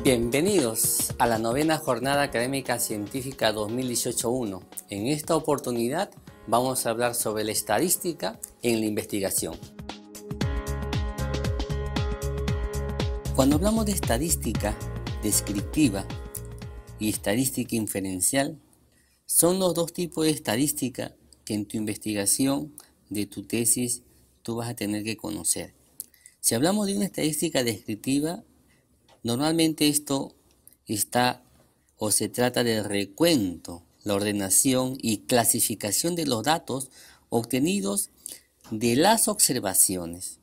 Bienvenidos a la novena Jornada Académica Científica 2018-1. En esta oportunidad vamos a hablar sobre la estadística en la investigación. Cuando hablamos de estadística descriptiva y estadística inferencial, son los dos tipos de estadística que en tu investigación de tu tesis tú vas a tener que conocer. Si hablamos de una estadística descriptiva, normalmente esto está o se trata del recuento, la ordenación y clasificación de los datos obtenidos de las observaciones.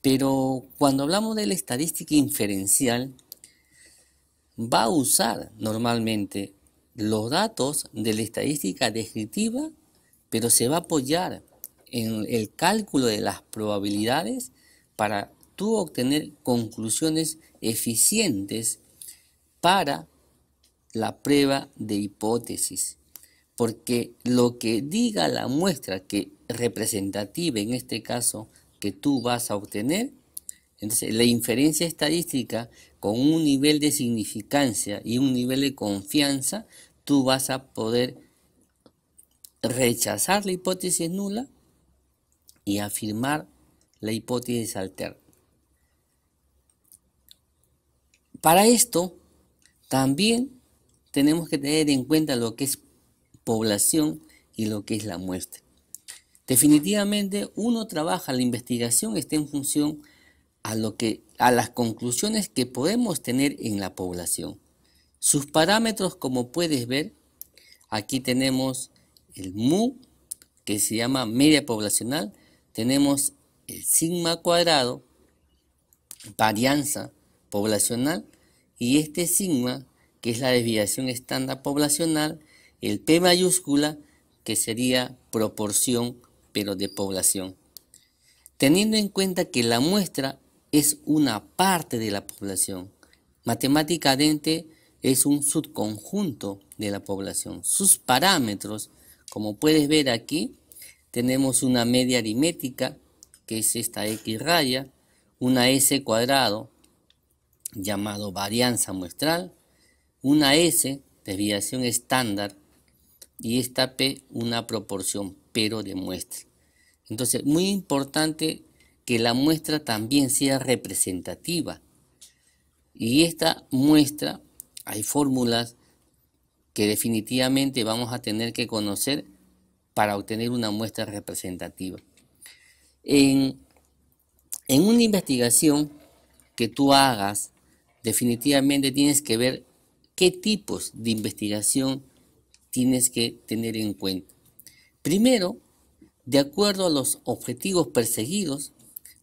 Pero cuando hablamos de la estadística inferencial, va a usar normalmente los datos de la estadística descriptiva, pero se va a apoyar en el cálculo de las probabilidades para tú obtener conclusiones eficientes para la prueba de hipótesis. Porque lo que diga la muestra que representativa, en este caso, que tú vas a obtener, entonces la inferencia estadística con un nivel de significancia y un nivel de confianza, tú vas a poder rechazar la hipótesis nula y afirmar la hipótesis alterna. Para esto, también tenemos que tener en cuenta lo que es población y lo que es la muestra. Definitivamente, uno trabaja, la investigación está en función a las conclusiones que podemos tener en la población. Sus parámetros, como puedes ver, aquí tenemos el mu, que se llama media poblacional, tenemos el sigma cuadrado, varianza poblacional, y este sigma, que es la desviación estándar poblacional, el P mayúscula, que sería proporción, pero de población. Teniendo en cuenta que la muestra es una parte de la población, matemáticamente es un subconjunto de la población. Sus parámetros, como puedes ver aquí, tenemos una media aritmética, que es esta X raya, una S cuadrado, llamado varianza muestral, una S, desviación estándar, y esta P, una proporción, pero de muestra. Entonces, muy importante que la muestra también sea representativa. Y esta muestra, hay fórmulas que definitivamente vamos a tener que conocer para obtener una muestra representativa. En una investigación que tú hagas, definitivamente tienes que ver qué tipos de investigación tienes que tener en cuenta. Primero, de acuerdo a los objetivos perseguidos,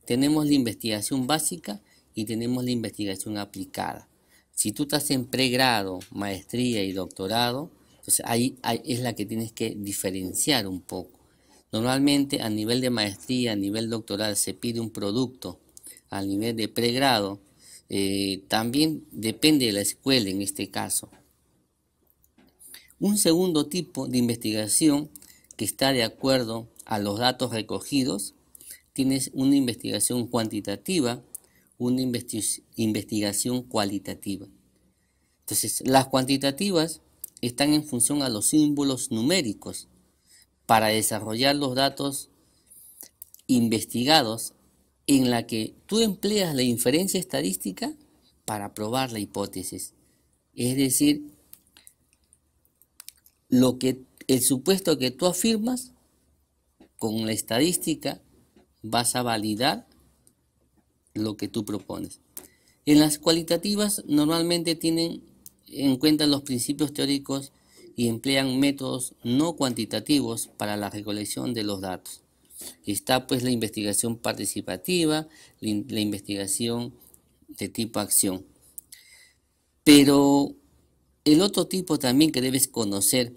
tenemos la investigación básica y tenemos la investigación aplicada. Si tú estás en pregrado, maestría y doctorado, entonces ahí es la que tienes que diferenciar un poco. Normalmente a nivel de maestría, a nivel doctoral se pide un producto. A nivel de pregrado, también depende de la escuela en este caso. Un segundo tipo de investigación que está de acuerdo a los datos recogidos, tienes una investigación cuantitativa, una investigación cualitativa. Entonces, las cuantitativas están en función a los símbolos numéricos para desarrollar los datos investigados, en la que tú empleas la inferencia estadística para probar la hipótesis. Es decir, el supuesto que tú afirmas, con la estadística vas a validar lo que tú propones. En las cualitativas normalmente tienen en cuenta los principios teóricos y emplean métodos no cuantitativos para la recolección de los datos. Está pues la investigación participativa, la investigación de tipo acción. Pero el otro tipo también que debes conocer,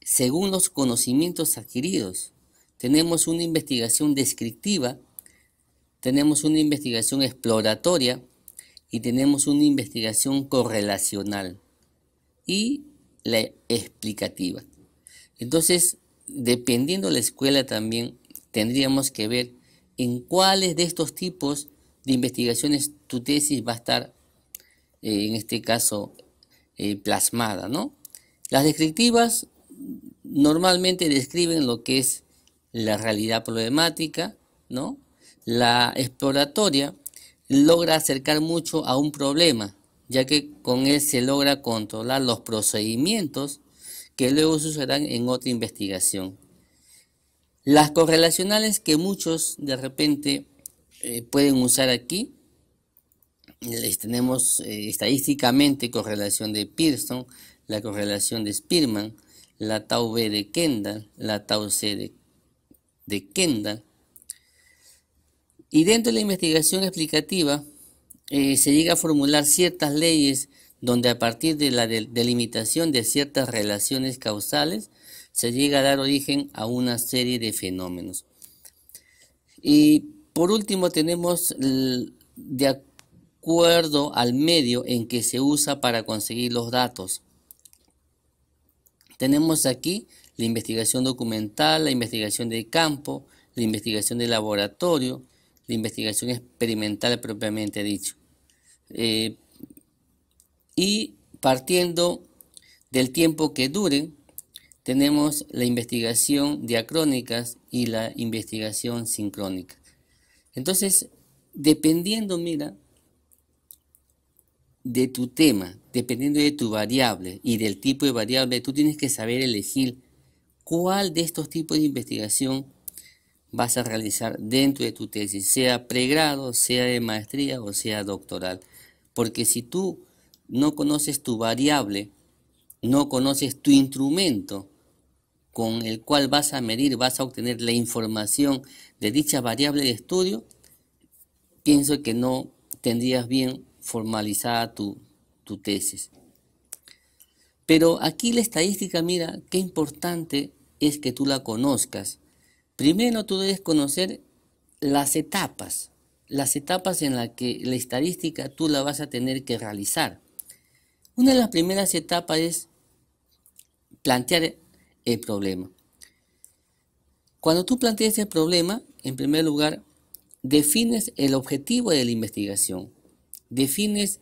según los conocimientos adquiridos, tenemos una investigación descriptiva, tenemos una investigación exploratoria y tenemos una investigación correlacional y la explicativa. Entonces, dependiendo de la escuela también, tendríamos que ver en cuáles de estos tipos de investigaciones tu tesis va a estar en este caso plasmada, ¿no? Las descriptivas normalmente describen lo que es la realidad problemática, ¿no? La exploratoria logra acercar mucho a un problema, ya que con él se logra controlar los procedimientos que luego se usarán en otra investigación. Las correlacionales que muchos de repente pueden usar aquí, les tenemos estadísticamente correlación de Pearson, la correlación de Spearman, la tau B de Kendall, la tau C de Kendall. Y dentro de la investigación explicativa se llega a formular ciertas leyes donde a partir de la delimitación de ciertas relaciones causales se llega a dar origen a una serie de fenómenos. Y por último tenemos de acuerdo al medio en que se usa para conseguir los datos. Tenemos aquí la investigación documental, la investigación de campo, la investigación de laboratorio, la investigación experimental propiamente dicho. Y partiendo del tiempo que dure, tenemos la investigación diacrónicas y la investigación sincrónica. Entonces, dependiendo, mira, de tu tema, dependiendo de tu variable y del tipo de variable, tú tienes que saber elegir cuál de estos tipos de investigación vas a realizar dentro de tu tesis, sea pregrado, sea de maestría o sea doctoral. Porque si tú no conoces tu variable, no conoces tu instrumento con el cual vas a medir, vas a obtener la información de dicha variable de estudio, pienso que no tendrías bien formalizada tu tesis. Pero aquí la estadística, mira, qué importante es que tú la conozcas. Primero tú debes conocer las etapas en las que la estadística tú la vas a tener que realizar. Una de las primeras etapas es plantear el problema. Cuando tú planteas el problema, en primer lugar, defines el objetivo de la investigación, defines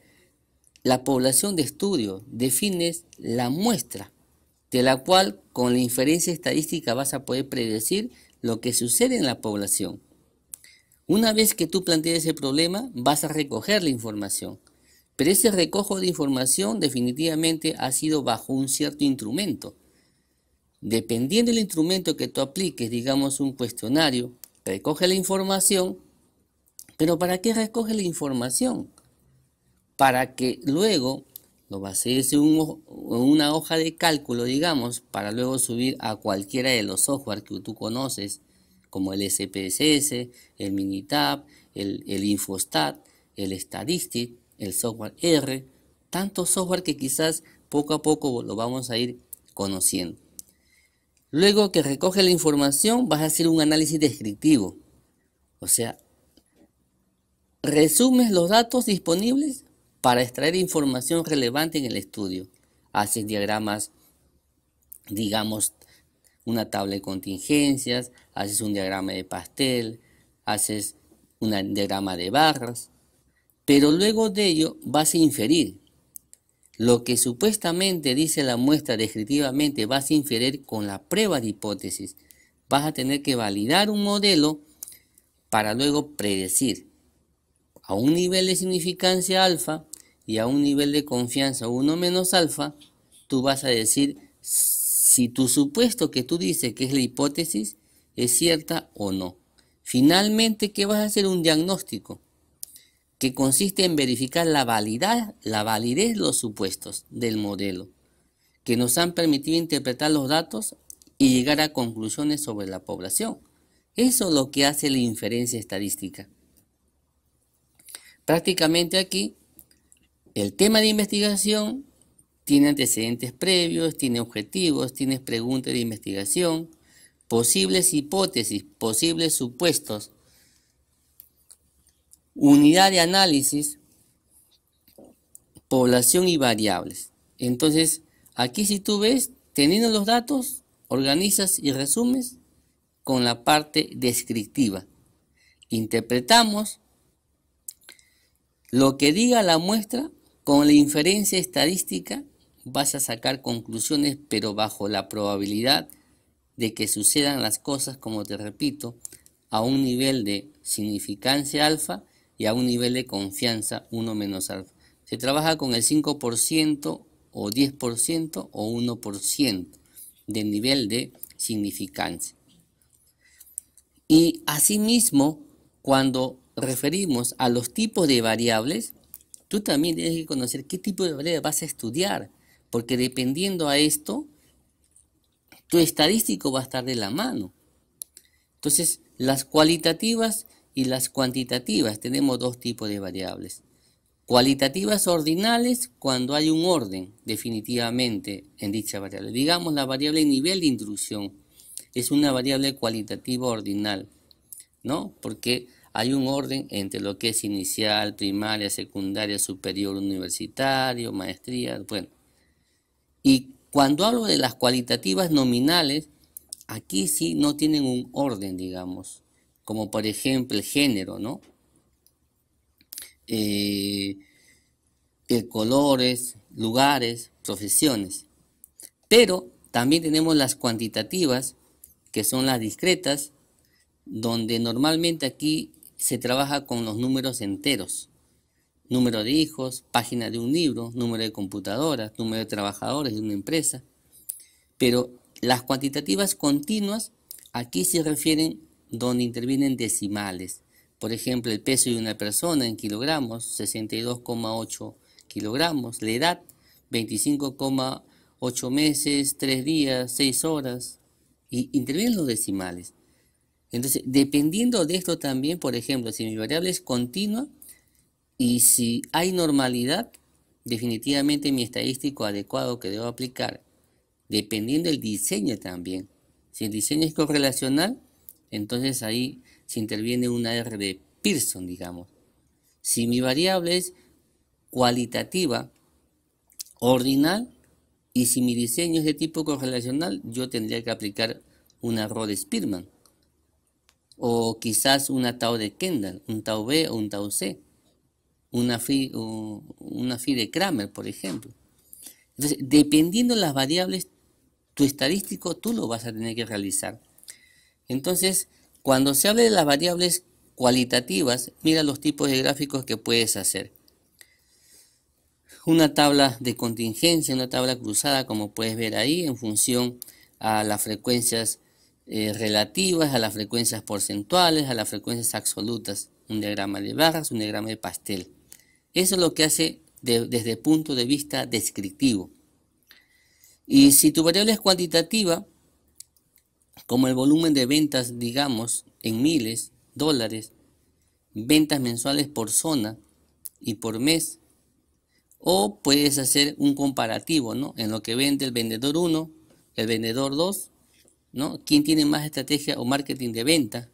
la población de estudio, defines la muestra, de la cual con la inferencia estadística vas a poder predecir lo que sucede en la población. Una vez que tú plantees el problema, vas a recoger la información, pero ese recojo de información definitivamente ha sido bajo un cierto instrumento. Dependiendo del instrumento que tú apliques, digamos un cuestionario, recoge la información, pero ¿para qué recoge la información? Para que luego lo bases en una hoja de cálculo, digamos, para luego subir a cualquiera de los software que tú conoces, como el SPSS, el Minitab, el Infostat, el Statistic, el software R, tantos software que quizás poco a poco lo vamos a ir conociendo. Luego que recoge la información, vas a hacer un análisis descriptivo. O sea, resumes los datos disponibles para extraer información relevante en el estudio. Haces diagramas, digamos, una tabla de contingencias, haces un diagrama de pastel, haces un diagrama de barras, pero luego de ello vas a inferir. Lo que supuestamente dice la muestra descriptivamente vas a inferir con la prueba de hipótesis. Vas a tener que validar un modelo para luego predecir a un nivel de significancia alfa y a un nivel de confianza 1 menos alfa. Tú vas a decir si tu supuesto que tú dices que es la hipótesis es cierta o no. Finalmente, ¿qué vas a hacer? Un diagnóstico que consiste en verificar la validez de los supuestos del modelo, que nos han permitido interpretar los datos y llegar a conclusiones sobre la población. Eso es lo que hace la inferencia estadística. Prácticamente aquí, el tema de investigación tiene antecedentes previos, tiene objetivos, tiene preguntas de investigación, posibles hipótesis, posibles supuestos, unidad de análisis, población y variables. Entonces, aquí si tú ves, teniendo los datos, organizas y resumes con la parte descriptiva. Interpretamos lo que diga la muestra Con la inferencia estadística vas a sacar conclusiones, pero bajo la probabilidad de que sucedan las cosas, como te repito, a un nivel de significancia alfa y a un nivel de confianza 1 menos alfa. Se trabaja con el 5% o 10% o 1% de nivel de significancia. Y asimismo, cuando referimos a los tipos de variables, tú también tienes que conocer qué tipo de variables vas a estudiar, porque dependiendo a esto, tu estadístico va a estar de la mano. Entonces, las cualitativas y las cuantitativas, tenemos dos tipos de variables. Cualitativas ordinales, cuando hay un orden definitivamente en dicha variable. Digamos, la variable nivel de instrucción es una variable cualitativa ordinal, ¿no? Porque hay un orden entre lo que es inicial, primaria, secundaria, superior, universitario, maestría, bueno. Y cuando hablo de las cualitativas nominales, aquí sí no tienen un orden, digamos, como por ejemplo el género, ¿no? Colores, lugares, profesiones. Pero también tenemos las cuantitativas, que son las discretas, donde normalmente aquí se trabaja con los números enteros. Número de hijos, página de un libro, número de computadoras, número de trabajadores de una empresa. Pero las cuantitativas continuas, aquí se refieren donde intervienen decimales. Por ejemplo, el peso de una persona en kilogramos, 62,8 kilogramos. La edad, 25,8 meses, 3 días, 6 horas. Y intervienen los decimales. Entonces, dependiendo de esto también, por ejemplo, si mi variable es continua y si hay normalidad, definitivamente mi estadístico adecuado que debo aplicar, dependiendo del diseño también. Si el diseño es correlacional, entonces ahí se interviene una R de Pearson, digamos. Si mi variable es cualitativa, ordinal, y si mi diseño es de tipo correlacional, yo tendría que aplicar una Rho-Spearman. O quizás una tau de Kendall, un tau B o un tau C. Una phi de Kramer, por ejemplo. Entonces, dependiendo de las variables, tu estadístico tú lo vas a tener que realizar. Entonces, cuando se hable de las variables cualitativas, mira los tipos de gráficos que puedes hacer. Una tabla de contingencia, una tabla cruzada, como puedes ver ahí, en función a las frecuencias relativas, a las frecuencias porcentuales, a las frecuencias absolutas. Un diagrama de barras, un diagrama de pastel. Eso es lo que hace desde el punto de vista descriptivo. Y si tu variable es cuantitativa, como el volumen de ventas, digamos, en miles, dólares, ventas mensuales por zona y por mes, o puedes hacer un comparativo, ¿no? En lo que vende el vendedor 1, el vendedor 2, ¿no? ¿Quién tiene más estrategia o marketing de venta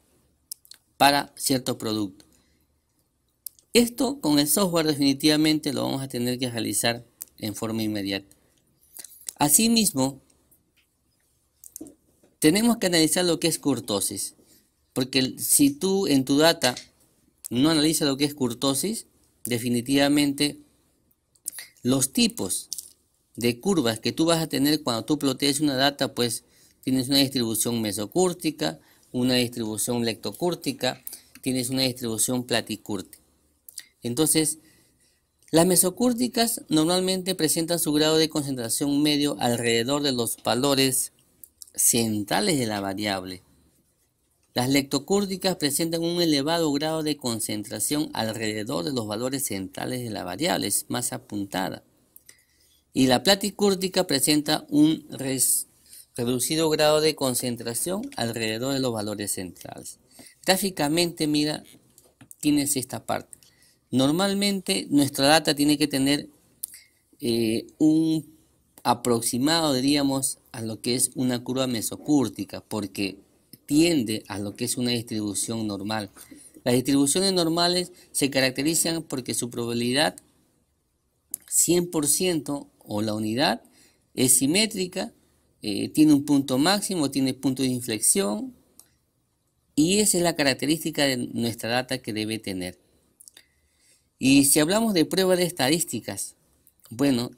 para cierto producto? Esto con el software definitivamente lo vamos a tener que realizar en forma inmediata. Asimismo, tenemos que analizar lo que es kurtosis, porque si tú en tu data no analizas lo que es kurtosis, definitivamente los tipos de curvas que tú vas a tener cuando tú plotees una data, pues tienes una distribución mesocúrtica, una distribución lectocúrtica, tienes una distribución platicúrtica. Entonces, las mesocúrticas normalmente presentan su grado de concentración medio alrededor de los valores centrales de la variable. Las lectocúrticas presentan un elevado grado de concentración alrededor de los valores centrales de la variable, es más apuntada. Y la platicúrtica presenta un reducido grado de concentración alrededor de los valores centrales. Gráficamente, mira, tienes esta parte. Normalmente nuestra data tiene que tener un aproximado, diríamos, a lo que es una curva mesocúrtica, porque tiende a lo que es una distribución normal. Las distribuciones normales se caracterizan porque su probabilidad 100% o la unidad es simétrica, tiene un punto máximo, tiene punto de inflexión, y esa es la característica de nuestra data que debe tener. Y si hablamos de pruebas de estadísticas, Bueno,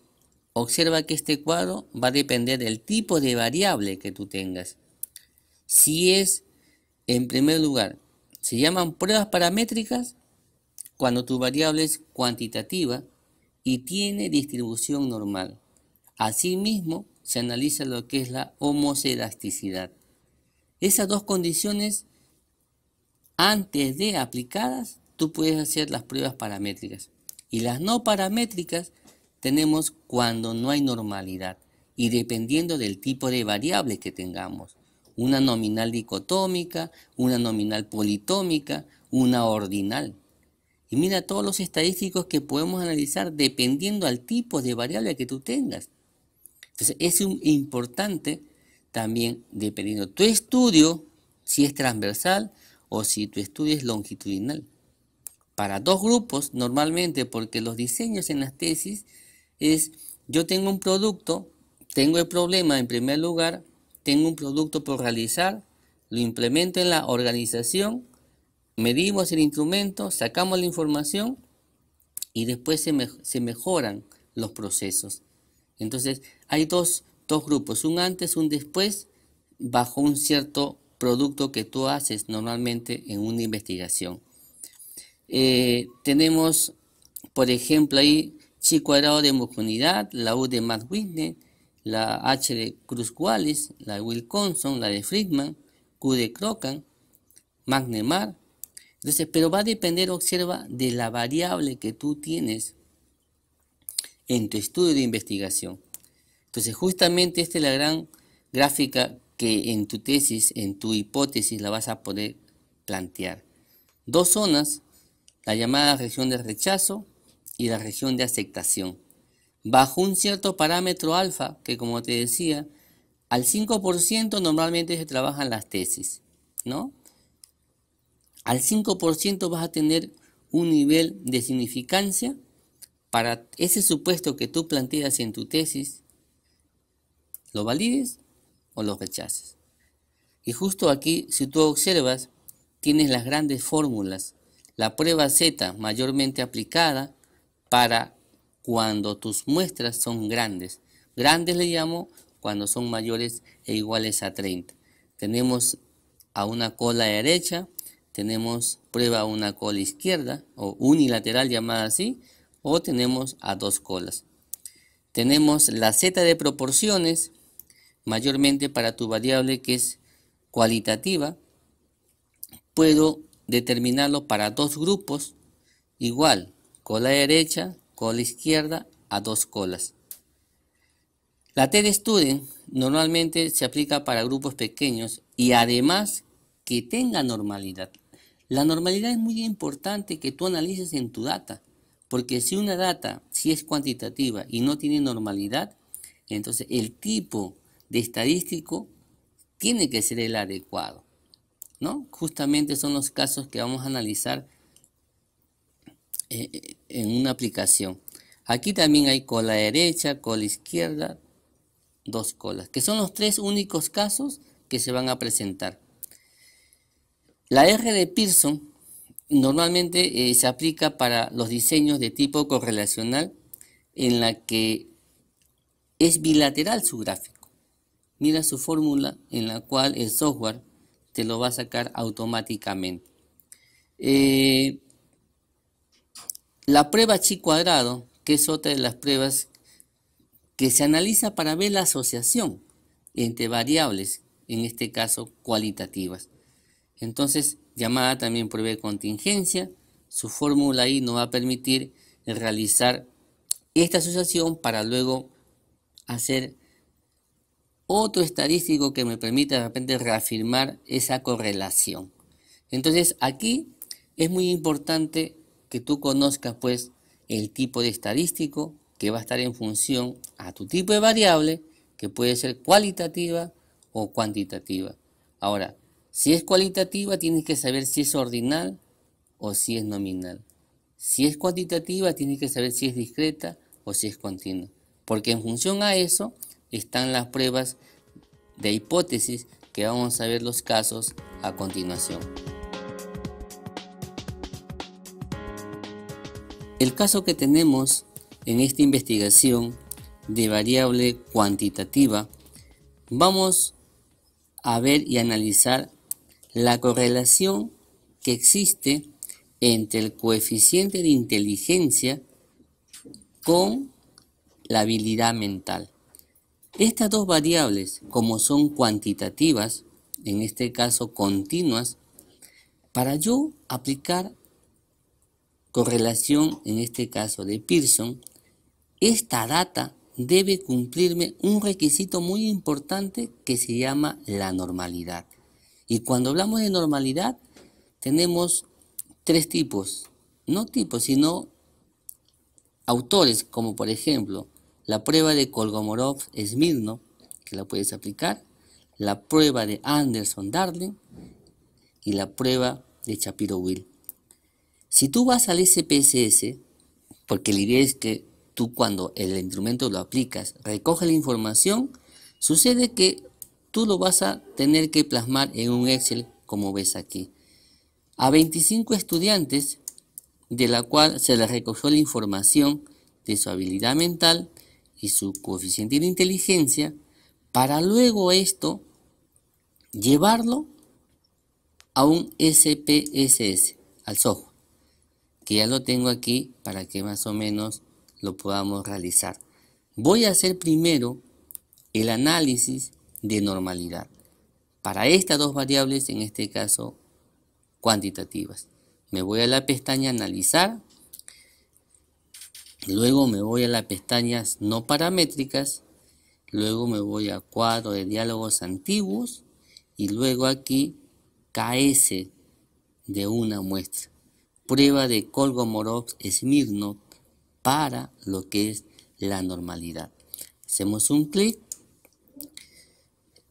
observa que este cuadro va a depender del tipo de variable que tú tengas. Si es, en primer lugar, se llaman pruebas paramétricas cuando tu variable es cuantitativa y tiene distribución normal. Asimismo, se analiza lo que es la homoscedasticidad. Esas dos condiciones, antes de aplicadas, tú puedes hacer las pruebas paramétricas. Y las no paramétricas tenemos cuando no hay normalidad y dependiendo del tipo de variable que tengamos. Una nominal dicotómica, una nominal politómica, una ordinal. Y mira todos los estadísticos que podemos analizar dependiendo al tipo de variable que tú tengas. Entonces es importante también dependiendo tu estudio, si es transversal o si tu estudio es longitudinal. Para dos grupos normalmente, porque los diseños en las tesis es, yo tengo un producto, tengo el problema en primer lugar, tengo un producto por realizar, lo implemento en la organización, medimos el instrumento, sacamos la información y después se mejoran los procesos. Entonces hay dos grupos, un antes, un después, bajo un cierto producto que tú haces normalmente en una investigación. Tenemos, por ejemplo, ahí chi cuadrado de homogeneidad, la U de Matt Whitney, la H de Cruz-Wallis, la de Wilkinson, la de Friedman, Q de Crochan, Magnemar. Entonces, pero va a depender, observa, de la variable que tú tienes en tu estudio de investigación. Entonces, justamente esta es la gran gráfica que en tu tesis, en tu hipótesis, la vas a poder plantear. Dos zonas, la llamada región de rechazo y la región de aceptación. Bajo un cierto parámetro alfa, que como te decía, al 5% normalmente se trabajan las tesis, ¿no? Al 5% vas a tener un nivel de significancia para ese supuesto que tú planteas en tu tesis, lo valides o lo rechaces. Y justo aquí, si tú observas, tienes las grandes fórmulas. La prueba Z mayormente aplicada para cuando tus muestras son grandes. Grandes le llamo cuando son mayores e iguales a 30. Tenemos a una cola derecha, tenemos prueba a una cola izquierda o unilateral llamada así, o tenemos a dos colas. Tenemos la Z de proporciones, mayormente para tu variable que es cualitativa. Puedo determinarlo para dos grupos, igual, cola derecha, cola izquierda, a dos colas. La T de Student normalmente se aplica para grupos pequeños y además que tenga normalidad. La normalidad es muy importante que tú analices en tu data, porque si una data si es cuantitativa y no tiene normalidad, entonces el tipo de estadístico tiene que ser el adecuado, ¿no? Justamente son los casos que vamos a analizar en una aplicación. Aquí también hay cola derecha, cola izquierda, dos colas, que son los tres únicos casos que se van a presentar. La R de Pearson normalmente se aplica para los diseños de tipo correlacional en la que es bilateral su gráfico. Mira su fórmula en la cual el software te lo va a sacar automáticamente. La prueba chi cuadrado, que es otra de las pruebas que se analiza para ver la asociación entre variables, en este caso cualitativas. Entonces, llamada también prueba de contingencia, su fórmula ahí nos va a permitir realizar esta asociación para luego hacer otro estadístico que me permita de repente reafirmar esa correlación. Entonces, aquí es muy importante que tú conozcas pues el tipo de estadístico que va a estar en función a tu tipo de variable, que puede ser cualitativa o cuantitativa. Ahora, si es cualitativa, tienes que saber si es ordinal o si es nominal. Si es cuantitativa, tienes que saber si es discreta o si es continua. Porque en función a eso están las pruebas de hipótesis que vamos a ver los casos a continuación. El caso que tenemos en esta investigación de variable cuantitativa, vamos a ver y analizar la correlación que existe entre el coeficiente de inteligencia con la habilidad mental. Estas dos variables, como son cuantitativas, en este caso continuas, para yo aplicar correlación, en este caso de Pearson, esta data debe cumplirme un requisito muy importante que se llama la normalidad. Y cuando hablamos de normalidad, tenemos tres tipos, no tipos, sino autores, como por ejemplo, la prueba de Kolmogorov-Smirnov, que la puedes aplicar, la prueba de Anderson-Darling y la prueba de Shapiro-Wilk. Si tú vas al SPSS, porque la idea es que tú cuando el instrumento lo aplicas, recoge la información, sucede que tú lo vas a tener que plasmar en un Excel, como ves aquí. A 25 estudiantes, de la cual se les recogió la información de su habilidad mental y su coeficiente de inteligencia, para luego esto llevarlo a un SPSS, al software, que ya lo tengo aquí para que más o menos lo podamos realizar. Voy a hacer primero el análisis de normalidad para estas dos variables, en este caso cuantitativas. Me voy a la pestaña analizar, luego me voy a las pestañas no paramétricas, luego me voy a cuadro de diálogos antiguos y luego aquí KS de una muestra, prueba de Kolmogorov-Smirnov para lo que es la normalidad. Hacemos un clic.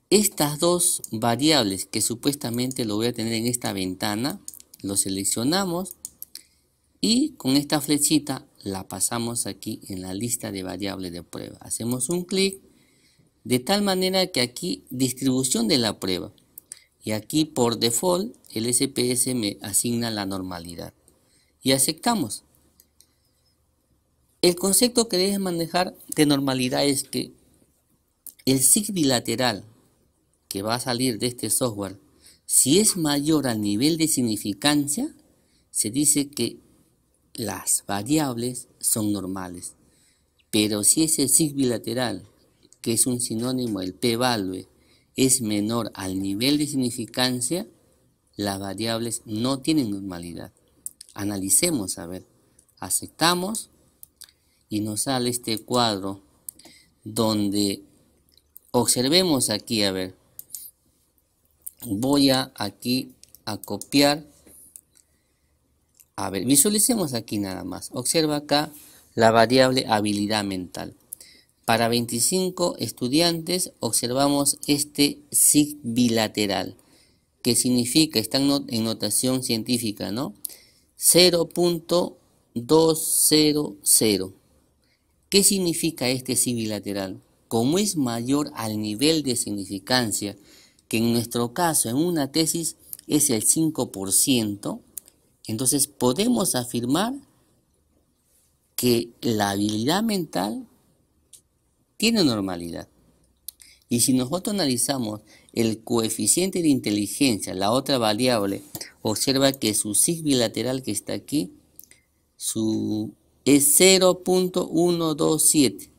Estas dos variables que supuestamente lo voy a tener en esta ventana, lo seleccionamos y con esta flechita la pasamos aquí en la lista de variables de prueba. Hacemos un clic de tal manera que aquí distribución de la prueba y aquí por default el SPS me asigna la normalidad y aceptamos. El concepto que debes manejar de normalidad es que el SIG bilateral que va a salir de este software, si es mayor al nivel de significancia, se dice que las variables son normales. Pero si ese SIG bilateral, que es un sinónimo del p-value, es menor al nivel de significancia, las variables no tienen normalidad. Analicemos, a ver, aceptamos y nos sale este cuadro donde observemos aquí, a ver, voy aquí a copiar, a ver, visualicemos aquí nada más, observa acá la variable habilidad mental. Para 25 estudiantes observamos este SIG bilateral, que significa, está en notación científica, ¿no? 0.200. ¿Qué significa este SIG bilateral? Como es mayor al nivel de significancia, que en nuestro caso en una tesis es el 5%, entonces podemos afirmar que la habilidad mental tiene normalidad. Y si nosotros analizamos el coeficiente de inteligencia, la otra variable, observa que su SIG bilateral que está aquí, es 0.127.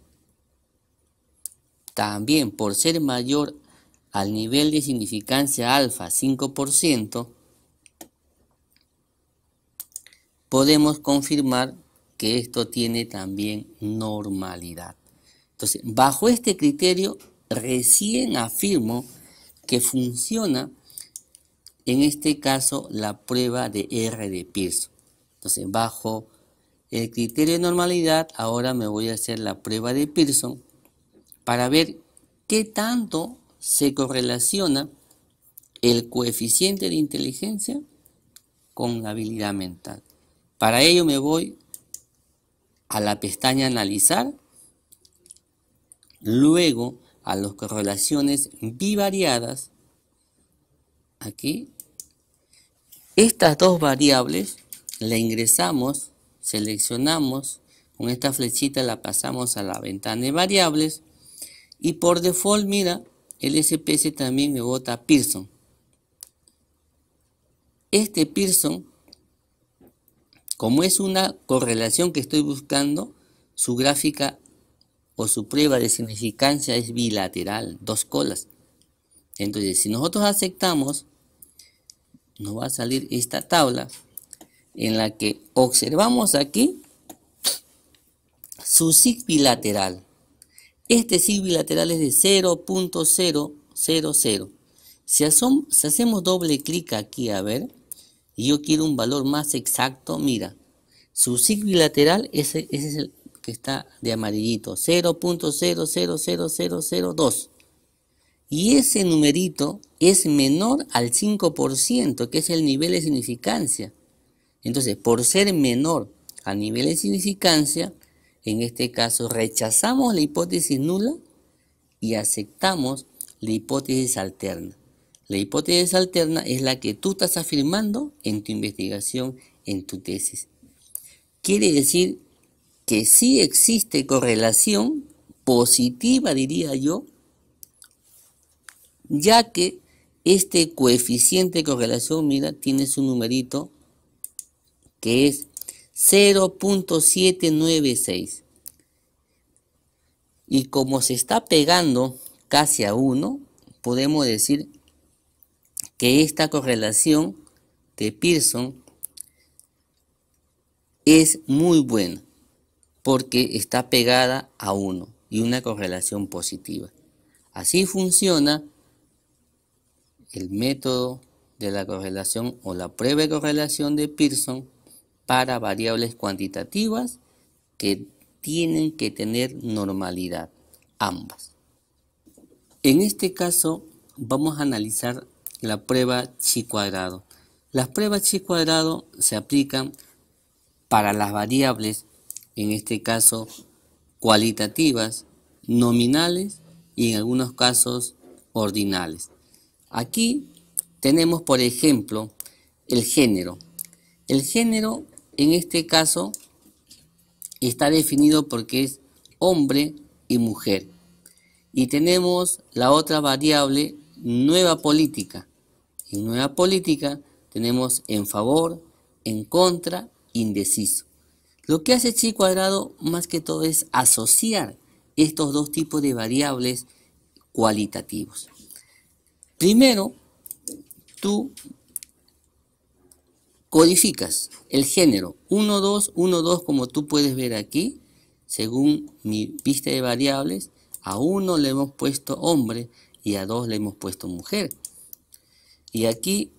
También por ser mayor al nivel de significancia alfa 5%, podemos confirmar que esto tiene también normalidad. Entonces, bajo este criterio, recién afirmo que funciona, en este caso, la prueba de R de Pearson. Entonces, bajo el criterio de normalidad, ahora me voy a hacer la prueba de Pearson para ver qué tanto se correlaciona el coeficiente de inteligencia con la habilidad mental. Para ello me voy a la pestaña Analizar, luego a las correlaciones bivariadas. Aquí, estas dos variables la ingresamos, seleccionamos, Con esta flechita la pasamos a la ventana de variables. Y por default, mira, el SPS también me bota Pearson. Este Pearson, como es una correlación que estoy buscando, su gráfica o su prueba de significancia es bilateral, dos colas. Entonces, si nosotros aceptamos, nos va a salir esta tabla en la que observamos aquí su sig bilateral. Este sig bilateral es de 0.000. Si hacemos doble clic aquí, a ver, y yo quiero un valor más exacto, mira, su sig bilateral, ese es el que está de amarillito, 0.000002. Y ese numerito es menor al 5%, que es el nivel de significancia. Entonces, por ser menor al nivel de significancia, en este caso rechazamos la hipótesis nula y aceptamos la hipótesis alterna. La hipótesis alterna es la que tú estás afirmando en tu investigación, en tu tesis. Quiere decir que sí existe correlación positiva, diría yo, ya que este coeficiente de correlación, mira, tiene su numerito que es 0.796. Y como se está pegando casi a 1, podemos decir que esta correlación de Pearson es muy buena porque está pegada a 1 y una correlación positiva. Así funciona el método de la correlación o la prueba de correlación de Pearson para variables cuantitativas que tienen que tener normalidad, ambas. En este caso vamos a analizar la prueba chi cuadrado. Las pruebas chi cuadrado se aplican para las variables, en este caso cualitativas, nominales y en algunos casos ordinales. Aquí tenemos, por ejemplo, el género. El género, en este caso, está definido porque es hombre y mujer. Y tenemos la otra variable, nueva política. En nueva política tenemos en favor, en contra, indeciso. Lo que hace chi cuadrado más que todo es asociar estos dos tipos de variables cualitativos. Primero, tú codificas el género 1, 2, 1, 2, como tú puedes ver aquí, según mi vista de variables. A 1 le hemos puesto hombre y a 2 le hemos puesto mujer. Y aquí,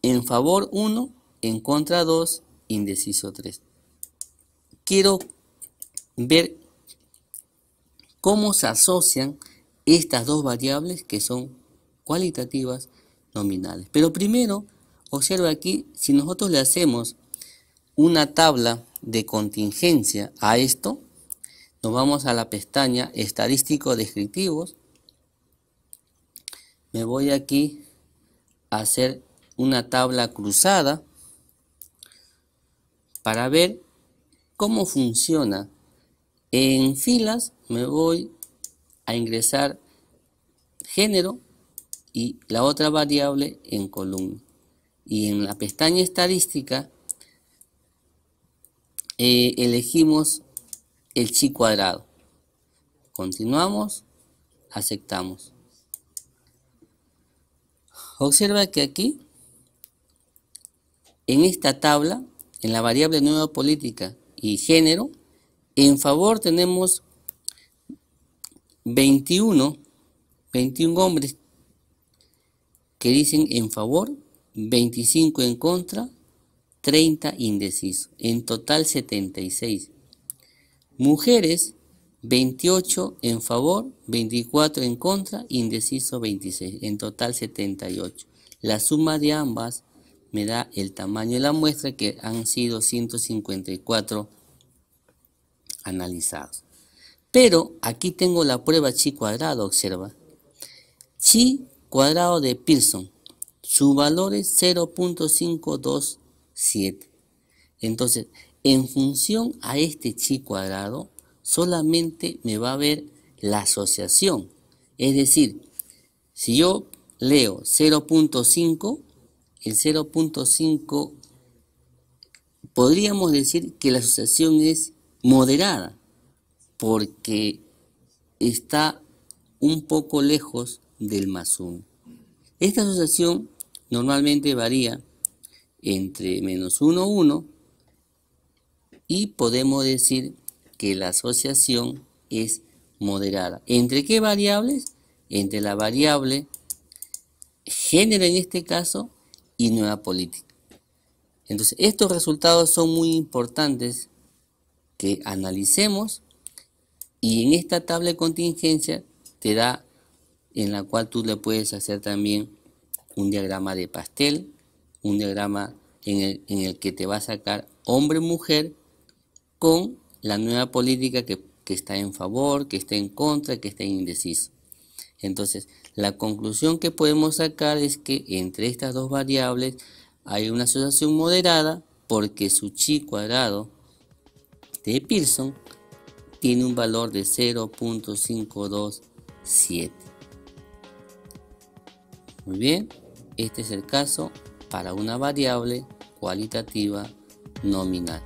en favor 1, en contra 2, indeciso 3. Quiero ver cómo se asocian estas dos variables que son cualitativas nominales. Pero primero, observa aquí, si nosotros le hacemos una tabla de contingencia a esto, nos vamos a la pestaña estadístico descriptivos. Me voy aquí a hacer una tabla cruzada para ver cómo funciona. En filas me voy a ingresar género y la otra variable en columna. Y en la pestaña estadística elegimos el chi cuadrado. Continuamos, aceptamos. Observa que aquí, en esta tabla, en la variable nueva política y género, en favor tenemos 21 hombres que dicen en favor, 25 en contra, 30 indecisos, en total 76. Mujeres, 28 en favor, 24 en contra, indeciso 26, en total 78. La suma de ambas me da el tamaño de la muestra, que han sido 154 analizados. Pero aquí tengo la prueba chi cuadrado, observa. Chi cuadrado de Pearson, su valor es 0.527. Entonces, En función a este chi cuadrado, solamente me va a ver la asociación. Es decir, si yo leo 0.5, el 0.5 podríamos decir que la asociación es moderada, porque está un poco lejos del más 1. Esta asociación normalmente varía entre -1, 1, y podemos decir que la asociación es moderada. ¿Entre qué variables? Entre la variable género en este caso y nueva política. Entonces, estos resultados son muy importantes que analicemos, y en esta tabla de contingencia te da, en la cual tú le puedes hacer también un diagrama de pastel, un diagrama en el que te va a sacar hombre-mujer con la nueva política que está en favor, que está en contra, que está indeciso. Entonces, la conclusión que podemos sacar es que entre estas dos variables hay una asociación moderada, porque su chi cuadrado de Pearson tiene un valor de 0.527. Muy bien, este es el caso para una variable cualitativa nominal.